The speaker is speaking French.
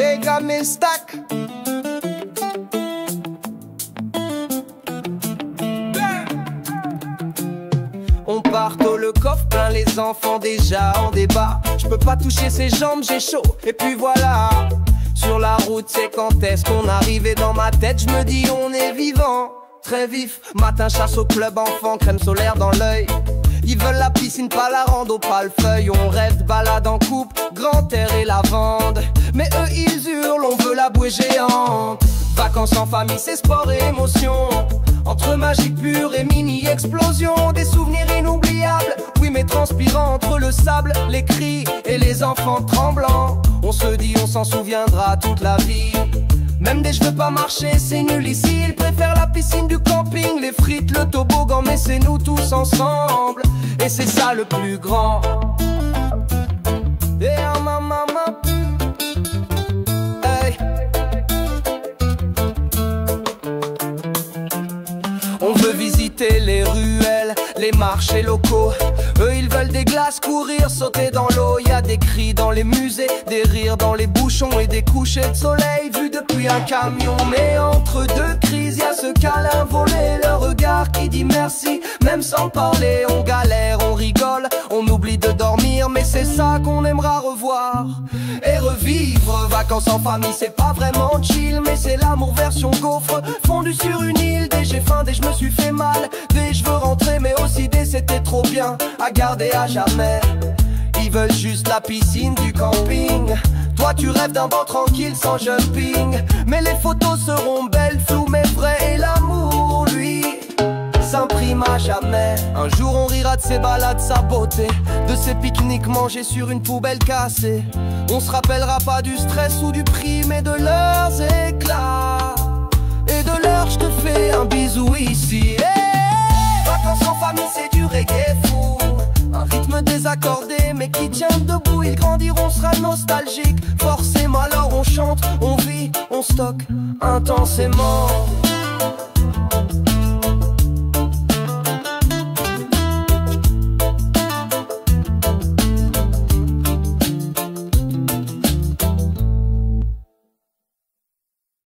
Et gamé stack. On part tôt, le coffre plein, les enfants déjà en débat. Je peux pas toucher ses jambes, j'ai chaud. Et puis voilà, sur la route, c'est quand est-ce qu'on arrive. Et dans ma tête, je me dis on est vivant, très vif. Matin, chasse au club enfant, crème solaire dans l'œil. Ils veulent la piscine, pas la rando, pas le feuille. On rêve de balade en couple, grand air et lavande. Mais eux ils hurlent, on veut la bouée géante. Vacances en famille, c'est sport et émotion. Entre magique pure et mini-explosion. Des souvenirs inoubliables, oui mais transpirant entre le sable, les cris et les enfants tremblants. On se dit on s'en souviendra toute la vie. Même des je veux pas marcher, c'est nul ici. Ils préfèrent la piscine du camping, les frites, le toboggan. Mais c'est nous tous ensemble, et c'est ça le plus grand. Et ah ma maman, hey. On veut visiter les ruelles, les marchés locaux. Eux ils veulent des glaces, courir, sauter dans l'eau. Y a des cris dans les musées, des rires dans les bouchons et des couchers de soleil vus depuis un camion. Mais entre deux crises, y a ce câlin volé, le regard qui dit merci, même sans parler. On galère, on rigole, on oublie de dormir, mais c'est ça qu'on aimera revoir et revivre. Vacances en famille, c'est pas vraiment chill, mais c'est l'amour version gaufre, fondu sur une île. Dès j'ai faim, dès je me suis fait mal, dès je veux rentrer, mais aussi dès c'était trop bien à garder à jamais. Ils veulent juste la piscine du camping. Toi tu rêves d'un banc tranquille sans jumping. Mais les photos seront belles, floues mais vraies. Et l'amour, lui, s'imprime à jamais. Un jour on rira de ses balades, sa beauté, de ses pique-niques mangés sur une poubelle cassée. On se rappellera pas du stress ou du prix, mais de leurs éclats. Et de l'heure je te fais un bisou ici. Vacances en famille, c'est du reggae fou. Un rythme désaccordé mais qui tient debout. Ils grandiront, sera nostalgique forcément. Alors on chante, on vit, on stocke intensément.